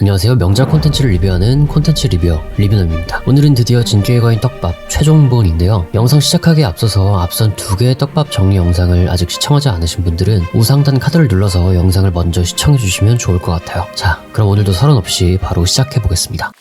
안녕하세요. 명작 콘텐츠를 리뷰하는 콘텐츠 리뷰어 리뷰남입니다. 오늘은 드디어 진주의 거인 떡밥 최종본인데요. 영상 시작하기에 앞서서 앞선 두 개의 떡밥 정리 영상을 아직 시청하지 않으신 분들은 우상단 카드를 눌러서 영상을 먼저 시청해주시면 좋을 것 같아요. 자, 그럼 오늘도 서론 없이 바로 시작해보겠습니다.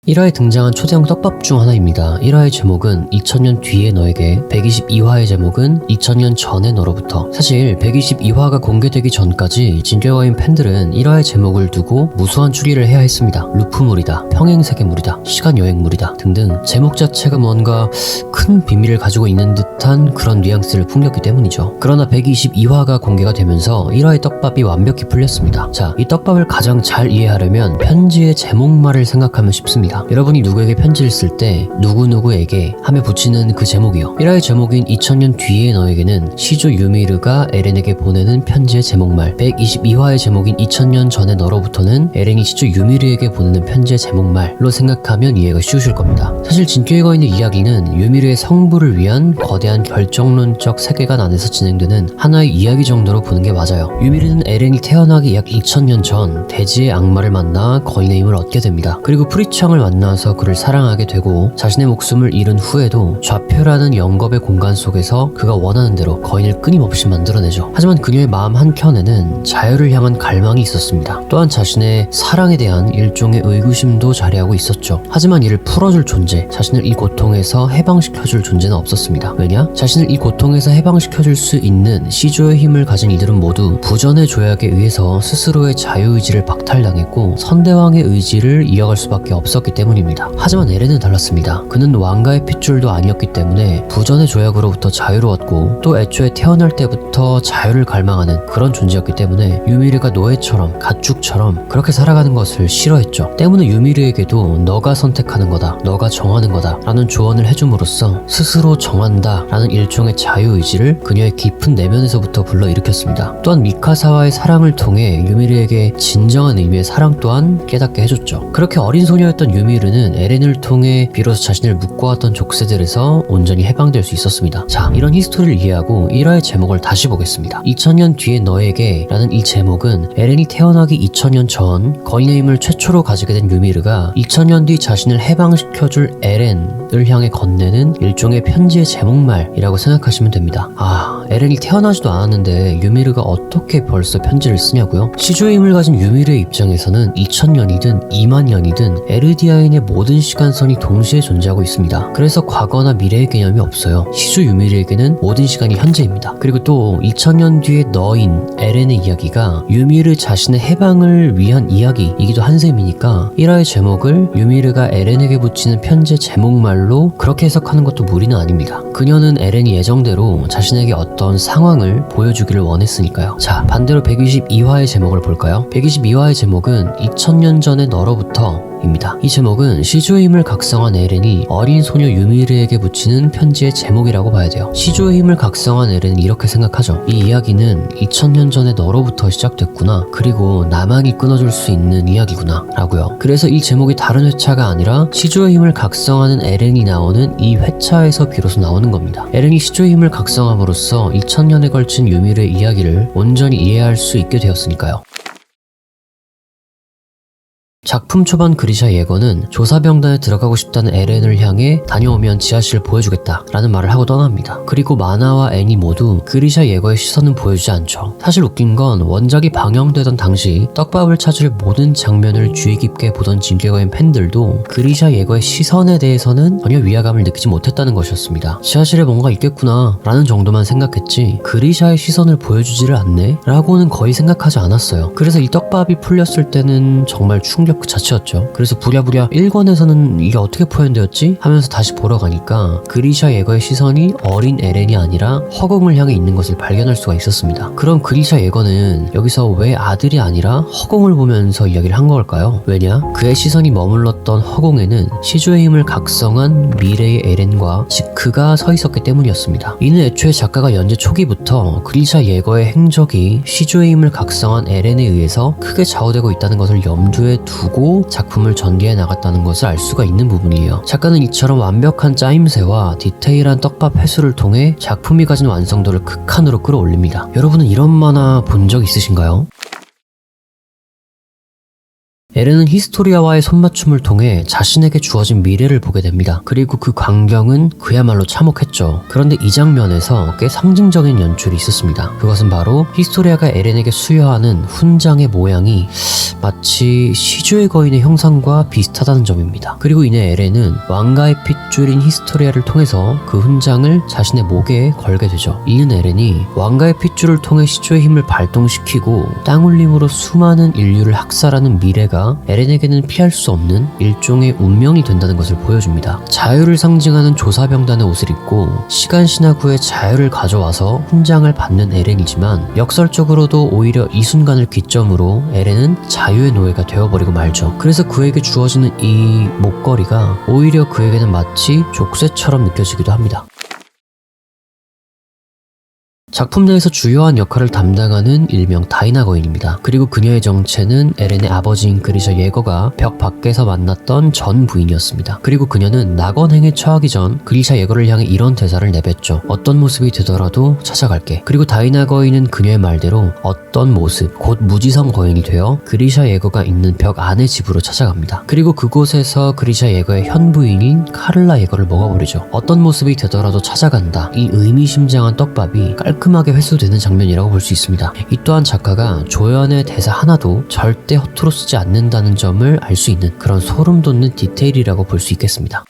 1화에 등장한 초대형 떡밥 중 하나입니다. 1화의 제목은 2000년 뒤의 너에게, 122화의 제목은 2000년 전의 너로부터. 사실 122화가 공개되기 전까지 진주의 거인 팬들은 1화의 제목을 두고 무수한 추리를 해야 했습니다. 루프물이다, 평행세계물이다, 시간여행물이다 등등 제목 자체가 뭔가 큰 비밀을 가지고 있는 듯한 그런 뉘앙스를 풍겼기 때문이죠. 그러나 122화가 공개가 되면서 1화의 떡밥이 완벽히 풀렸습니다. 자, 이 떡밥을 가장 잘 이해하려면 편지의 제목말을 생각하면 쉽습니다. 여러분이 누구에게 편지를 쓸 때 누구누구에게 하며 붙이는 그 제목이요. 1화의 제목인 2000년 뒤의 너에게는 시조 유미르가 에렌에게 보내는 편지의 제목말, 122화의 제목인 2000년 전의 너로부터는 에렌이 시조 유미르에게 보내는 편지의 제목말로 생각하면 이해가 쉬우실 겁니다. 사실 진주의 거인의 이야기는 유미르의 성부를 위한 거대한 결정론적 세계관 안에서 진행되는 하나의 이야기 정도로 보는 게 맞아요. 유미르는 에렌이 태어나기 약 2000년 전 대지의 악마를 만나 거인의 힘을 얻게 됩니다. 그리고 프리창을 만나서 그를 사랑하게 되고 자신의 목숨을 잃은 후에도 좌표라는 영겁의 공간 속에서 그가 원하는 대로 거인을 끊임없이 만들어내죠. 하지만 그녀의 마음 한켠에는 자유를 향한 갈망이 있었습니다. 또한 자신의 사랑에 대한 일종의 의구심도 자리하고 있었죠. 하지만 이를 풀어줄 존재, 자신을 이 고통에서 해방시켜줄 존재는 없었습니다. 왜냐? 자신을 이 고통에서 해방시켜줄 수 있는 시조의 힘을 가진 이들은 모두 부전의 조약에 의해서 스스로의 자유의지를 박탈당했고 선대왕의 의지를 이어갈 수밖에 없었기 때문입니다. 하지만 에렌은 달랐습니다. 그는 왕가의 핏줄도 아니었기 때문에 부전의 조약으로부터 자유로웠고 또 애초에 태어날 때부터 자유를 갈망하는 그런 존재였기 때문에 유미르가 노예처럼 가축처럼 그렇게 살아가는 것을 싫어했죠. 때문에 유미르에게도 너가 선택하는 거다, 너가 정하는 거다 라는 조언을 해줌으로써 스스로 정한다 라는 일종의 자유의지를 그녀의 깊은 내면에서부터 불러일으켰습니다. 또한 미카사와의 사랑을 통해 유미르에게 진정한 의미의 사랑 또한 깨닫게 해줬죠. 그렇게 어린 소녀였던 유미르는 에렌을 통해 비로소 자신을 묶어왔던 족쇄들에서 온전히 해방될 수 있었습니다. 자, 이런 히스토리를 이해하고 1화의 제목을 다시 보겠습니다. 2000년 뒤의 너에게 라는 이 제목은 에렌이 태어나기 2000년 전 거인의 힘을 최초로 가지게 된 유미르가 2000년 뒤 자신을 해방시켜줄 에렌을 향해 건네는 일종의 편지의 제목말이라고 생각하시면 됩니다. 에렌이 태어나지도 않았는데 유미르가 어떻게 벌써 편지를 쓰냐고요? 시조의 힘을 가진 유미르의 입장에서는 2000년이든 2만년이든 에르디아인의 모든 시간선이 동시에 존재하고 있습니다. 그래서 과거나 미래의 개념이 없어요. 시조 유미르에게는 모든 시간이 현재입니다. 그리고 또 2000년 뒤의 너인 에렌의 이야기가 유미르 자신의 해방을 위한 이야기이기도 한 셈이니까 1화의 제목을 유미르가 에렌에게 붙이는 편지의 제목말로 그렇게 해석하는 것도 무리는 아닙니다. 그녀는 에렌이 예정대로 자신에게 어떤 상황을 보여주기를 원했으니까요. 자, 반대로 122화의 제목을 볼까요? 122화의 제목은 2000년 전의 너로부터 입니다. 이 제목은 시조의 힘을 각성한 에렌이 어린 소녀 유미르에게 붙이는 편지의 제목이라고 봐야 돼요. 시조의 힘을 각성한 에렌은 이렇게 생각하죠. 이 이야기는 2000년 전에 너로부터 시작됐구나. 그리고 나만이 끊어줄 수 있는 이야기구나 라고요. 그래서 이 제목이 다른 회차가 아니라 시조의 힘을 각성하는 에렌이 나오는 이 회차에서 비로소 나오는 겁니다. 에렌이 시조의 힘을 각성함으로써 2000년에 걸친 유미르의 이야기를 온전히 이해할 수 있게 되었으니까요. 작품 초반 그리샤 예거는 조사병단에 들어가고 싶다는 에렌을 향해 다녀오면 지하실을 보여주겠다 라는 말을 하고 떠납니다. 그리고 마나와 애니 모두 그리샤 예거의 시선은 보여주지 않죠. 사실 웃긴 건 원작이 방영되던 당시 떡밥을 찾을 모든 장면을 주의 깊게 보던 진주의 거인 팬들도 그리샤 예거의 시선에 대해서는 전혀 위화감을 느끼지 못했다는 것이었습니다. 지하실에 뭔가 있겠구나 라는 정도만 생각했지 그리샤의 시선을 보여주지를 않네? 라고는 거의 생각하지 않았어요. 그래서 이 떡밥이 풀렸을 때는 정말 충격 그 자체였죠. 그래서 부랴부랴 1권에서는 이게 어떻게 표현되었지? 하면서 다시 보러 가니까 그리샤 예거의 시선이 어린 에렌이 아니라 허공을 향해 있는 것을 발견할 수가 있었습니다. 그럼 그리샤 예거는 여기서 왜 아들이 아니라 허공을 보면서 이야기를 한 걸까요? 왜냐? 그의 시선이 머물렀던 허공에는 시조의 힘을 각성한 미래의 에렌과 지크가 서 있었기 때문이었습니다. 이는 애초에 작가가 연재 초기부터 그리샤 예거의 행적이 시조의 힘을 각성한 에렌에 의해서 크게 좌우되고 있다는 것을 염두에 두고 작품을 전개해 나갔다는 것을 알 수가 있는 부분이에요. 작가는 이처럼 완벽한 짜임새와 디테일한 떡밥 회수를 통해 작품이 가진 완성도를 극한으로 끌어올립니다. 여러분은 이런 만화 본 적 있으신가요? 에렌은 히스토리아와의 손맞춤을 통해 자신에게 주어진 미래를 보게 됩니다. 그리고 그 광경은 그야말로 참혹했죠. 그런데 이 장면에서 꽤 상징적인 연출이 있었습니다. 그것은 바로 히스토리아가 에렌에게 수여하는 훈장의 모양이 마치 시주의 거인의 형상과 비슷하다는 점입니다. 그리고 이내 에렌은 왕가의 핏줄인 히스토리아를 통해서 그 훈장을 자신의 목에 걸게 되죠. 이는 에렌이 왕가의 핏줄을 통해 시주의 힘을 발동시키고 땅울림으로 수많은 인류를 학살하는 미래가 에렌에게는 피할 수 없는 일종의 운명이 된다는 것을 보여줍니다. 자유를 상징하는 조사병단의 옷을 입고 시간신화구의 자유를 가져와서 훈장을 받는 에렌이지만 역설적으로도 오히려 이 순간을 기점으로 에렌은 자유의 노예가 되어버리고 말죠. 그래서 그에게 주어지는 이 목걸이가 오히려 그에게는 마치 족쇄처럼 느껴지기도 합니다. 작품 내에서 주요한 역할을 담당하는 일명 다이나 거인입니다. 그리고 그녀의 정체는 에렌의 아버지인 그리샤 예거가 벽 밖에서 만났던 전 부인이었습니다. 그리고 그녀는 낙원행에 처하기 전 그리샤 예거를 향해 이런 대사를 내뱉죠. 어떤 모습이 되더라도 찾아갈게. 그리고 다이나 거인은 그녀의 말대로 어떤 모습, 곧 무지성 거인이 되어 그리샤 예거가 있는 벽 안의 집으로 찾아갑니다. 그리고 그곳에서 그리샤 예거의 현 부인인 카를라 예거를 먹어버리죠. 어떤 모습이 되더라도 찾아간다. 이 의미심장한 떡밥이 깔끔하게 회수되는 장면이라고 볼 수 있습니다. 이 또한 작가가 조연의 대사 하나도 절대 허투루 쓰지 않는다는 점을 알 수 있는 그런 소름 돋는 디테일이라고 볼 수 있겠습니다.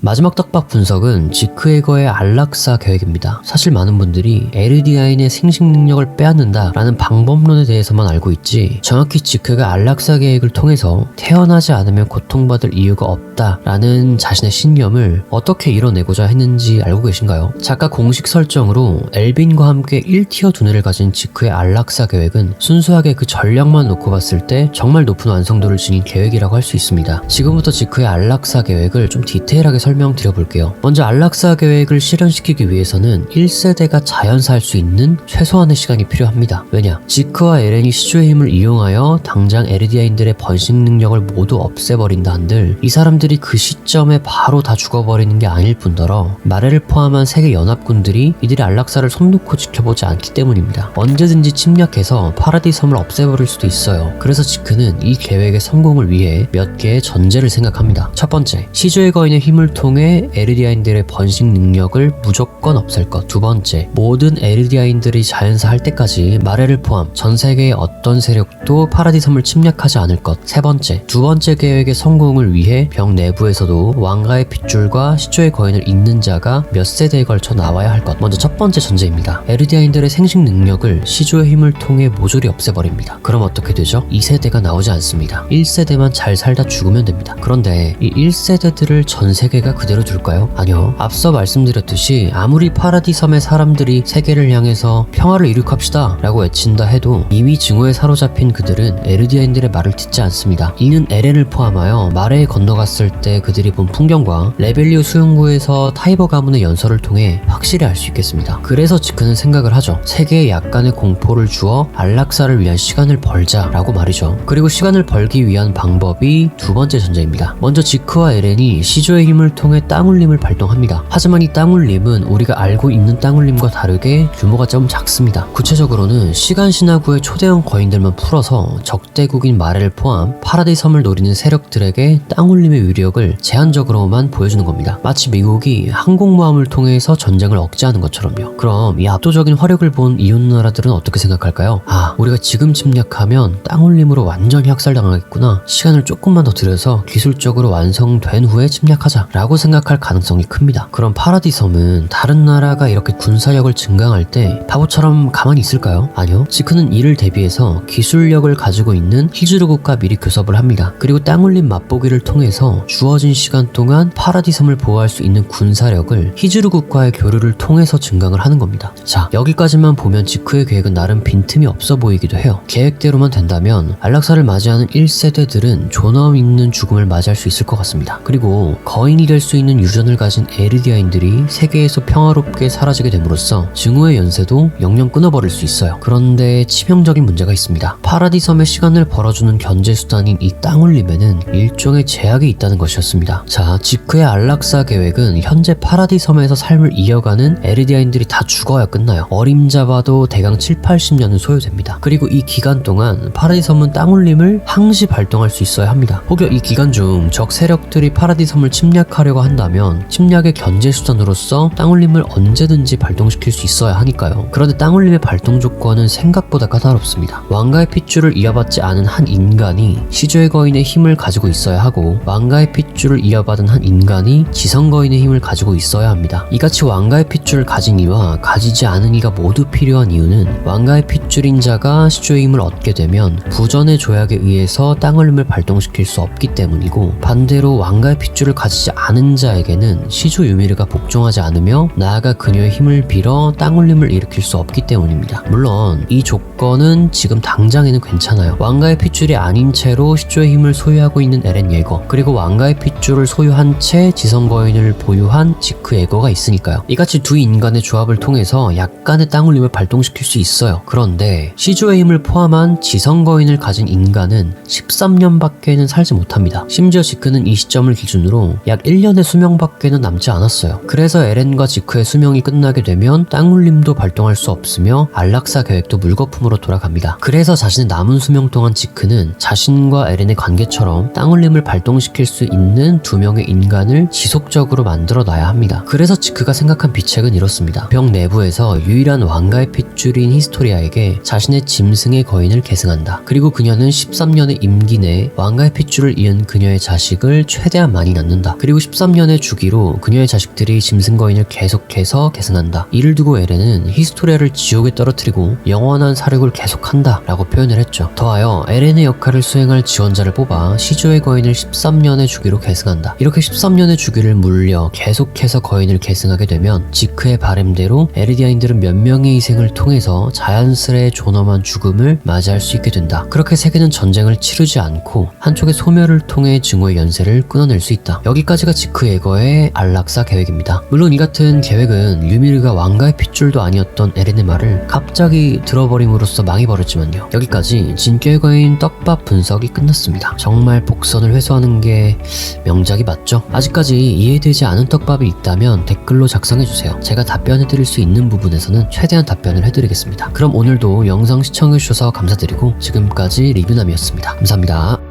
마지막 떡밥 분석은 지크에거의 안락사 계획입니다. 사실 많은 분들이 에르디아인의 생식 능력을 빼앗는다 라는 방법론에 대해서만 알고 있지 정확히 지크가 안락사 계획을 통해서 태어나지 않으면 고통받을 이유가 없다 라는 자신의 신념을 어떻게 이뤄내고자 했는지 알고 계신가요? 작가 공식 설정으로 엘빈과 함께 1티어 두뇌를 가진 지크의 안락사 계획은 순수하게 그 전략만 놓고 봤을 때 정말 높은 완성도를 지닌 계획이라고 할 수 있습니다. 지금부터 지크의 안락사 계획을 좀 디테일하게 설명드려볼게요. 먼저 안락사 계획을 실현시키기 위해서는 1세대가 자연사할 수 있는 최소한의 시간이 필요합니다. 왜냐? 지크와 에렌이 시주의 힘을 이용하여 당장 에르디아인들의 번식 능력을 모두 없애버린다 한들 이 사람들이 그 시점에 바로 다 죽어버리는 게 아닐 뿐더러 마레를 포함한 세계 연합군들이 이들의 안락사를 손 놓고 지켜보지 않기 때문입니다. 언제든지 침략해서 파라디 섬을 없애버릴 수도 있어요. 그래서 지크는 이 계획의 성공을 위해 몇 개의 전제를 생각합니다. 첫 번째, 시주의 거인의 힘을 통해 에르디아인들의 번식 능력을 무조건 없앨 것. 두 번째, 모든 에르디아인들이 자연사할 때까지 마레를 포함 전 세계의 어떤 세력도 파라디 섬을 침략하지 않을 것. 세 번째, 두 번째 계획의 성공을 위해 벽 내부에서도 왕가의 핏줄과 시주의 거인을 잇는 자가 몇 세대에 걸쳐 나와야 할 것. 먼저 첫 번째 전제입니다. 에르디아인들의 생식 능력을 시주의 힘을 통해 모조리 없애버립니다. 그럼 어떻게 되죠? 2세대가 나오지 않습니다. 1세대만 잘 살다 죽으면 됩니다. 그런데 이 1세대들을 전 세계가 그대로 둘까요? 아니요. 앞서 말씀드렸듯이 아무리 파라디 섬의 사람들이 세계를 향해서 평화를 이룩합시다 라고 외친다 해도 이미 증오에 사로잡힌 그들은 에르디아인들의 말을 듣지 않습니다. 이는 에렌을 포함하여 마레에 건너갔을 때 그들이 본 풍경과 레벨리오 수용구에서 타이버 가문의 연설을 통해 확실히 알 수 있겠습니다. 그래서 지크는 생각을 하죠. 세계에 약간의 공포를 주어 안락사를 위한 시간을 벌자 라고 말이죠. 그리고 시간을 벌기 위한 방법이 두 번째 전제입니다. 먼저 지크와 에렌이 시조의 힘을 통해 땅울림을 발동합니다. 하지만 이 땅울림은 우리가 알고 있는 땅울림과 다르게 규모가 좀 작습니다. 구체적으로는 시간신화구의 초대형 거인들만 풀어서 적대국인 마레를 포함 파라디 섬을 노리는 세력들에게 땅울림의 위력을 제한적으로만 보여주는 겁니다. 마치 미국이 항공모함을 통해서 전쟁을 억제하는 것처럼요. 그럼 이 압도적인 화력을 본 이웃나라들은 어떻게 생각할까요? 아, 우리가 지금 침략하면 땅울림으로 완전히 학살당하겠구나. 시간을 조금만 더 들여서 기술적으로 완성된 후에 침략하자 라고 생각할 가능성이 큽니다. 그럼 파라디 섬은 다른 나라가 이렇게 군사력을 증강할 때 바보처럼 가만히 있을까요? 아니요. 지크는 이를 대비해서 기술력을 가지고 있는 히즈르국과 미리 교섭을 합니다. 그리고 땅울림 맛보기를 통해서 주어진 시간 동안 파라디 섬을 보호할 수 있는 군사력을 히즈르국과의 교류를 통해서 증강을 하는 겁니다. 자, 여기까지만 보면 지크의 계획은 나름 빈틈이 없어 보이기도 해요. 계획대로만 된다면 안락사를 맞이하는 1세대들은 존엄 있는 죽음을 맞이할 수 있을 것 같습니다. 그리고 거인이 될 될 수 있는 유전을 가진 에르디아인들이 세계에서 평화롭게 사라지게 됨으로써 증오의 연쇄도 영영 끊어버릴 수 있어요. 그런데 치명적인 문제가 있습니다. 파라디섬의 시간을 벌어주는 견제 수단인 이 땅울림에는 일종의 제약이 있다는 것이었습니다. 자, 지크의 안락사 계획은 현재 파라디섬에서 삶을 이어가는 에르디아인들이 다 죽어야 끝나요. 어림잡아도 대강 7-80년은 소요됩니다. 그리고 이 기간 동안 파라디섬은 땅울림을 항시 발동할 수 있어야 합니다. 혹여 이 기간 중 적 세력들이 파라디섬을 침략하려고 한다면 침략의 견제 수단으로서 땅울림을 언제든지 발동시킬 수 있어야 하니까요. 그런데 땅울림의 발동 조건은 생각보다 까다롭습니다. 왕가의 핏줄을 이어받지 않은 한 인간이 시조의 거인의 힘을 가지고 있어야 하고, 왕가의 핏줄을 이어받은 한 인간이 지성 거인의 힘을 가지고 있어야 합니다. 이같이 왕가의 핏줄을 가진 이와 가지지 않은 이가 모두 필요한 이유는 왕가의 핏줄인 자가 시조의 힘을 얻게 되면 부전의 조약에 의해서 땅울림을 발동시킬 수 없기 때문이고, 반대로 왕가의 핏줄을 가지지 않은 자에게는 시조 유미르가 복종하지 않으며 나아가 그녀의 힘을 빌어 땅울림을 일으킬 수 없기 때문입니다. 물론 이 조건은 지금 당장에는 괜찮아요. 왕가의 핏줄이 아닌 채로 시조의 힘을 소유하고 있는 에렌 예거, 그리고 왕가의 핏줄을 소유한 채 지성 거인을 보유한 지크 예거가 있으니까요. 이같이 두 인간의 조합을 통해서 약간의 땅울림을 발동시킬 수 있어요. 그런데 시조의 힘을 포함한 지성 거인을 가진 인간은 13년밖에는 살지 못합니다. 심지어 지크는 이 시점을 기준으로 약 1년의 수명밖에는 남지 않았어요. 그래서 에렌과 지크의 수명이 끝나게 되면 땅울림도 발동할 수 없으며 안락사 계획도 물거품으로 돌아갑니다. 그래서 자신의 남은 수명 동안 지크는 자신과 에렌의 관계처럼 땅울림을 발동시킬 수 있는 두 명의 인간을 지속적으로 만들어 놔야 합니다. 그래서 지크가 생각한 비책은 이렇습니다. 병 내부에서 유일한 왕가의 핏줄인 히스토리아에게 자신의 짐승의 거인을 계승한다. 그리고 그녀는 13년의 임기 내에 왕가의 핏줄을 이은 그녀의 자식을 최대한 많이 낳는다. 그리고 13년의 주기로 그녀의 자식들이 짐승 거인을 계속해서 계승한다. 이를 두고 에렌은 히스토리아를 지옥에 떨어뜨리고 영원한 사륙을 계속한다 라고 표현을 했죠. 더하여 에렌의 역할을 수행할 지원자를 뽑아 시조의 거인을 13년의 주기로 계승한다. 이렇게 13년의 주기를 물려 계속해서 거인을 계승하게 되면 지크의 바램대로 에르디아인들은 몇 명의 희생을 통해서 자연스레 존엄한 죽음을 맞이할 수 있게 된다. 그렇게 세계는 전쟁을 치르지 않고 한쪽의 소멸을 통해 증오의 연쇄를 끊어낼 수 있다. 여기까지가 지크 예거의 안락사 계획입니다. 물론 이 같은 계획은 유미르가 왕가의 핏줄도 아니었던 에렌의 말을 갑자기 들어버림으로써 망해버렸지만요. 여기까지 진격의 거인 떡밥 분석이 끝났습니다. 정말 복선을 회수하는 게 명작이 맞죠? 아직까지 이해되지 않은 떡밥이 있다면 댓글로 작성해주세요. 제가 답변해드릴 수 있는 부분에서는 최대한 답변을 해드리겠습니다. 그럼 오늘도 영상 시청해주셔서 감사드리고 지금까지 리뷰남이었습니다. 감사합니다.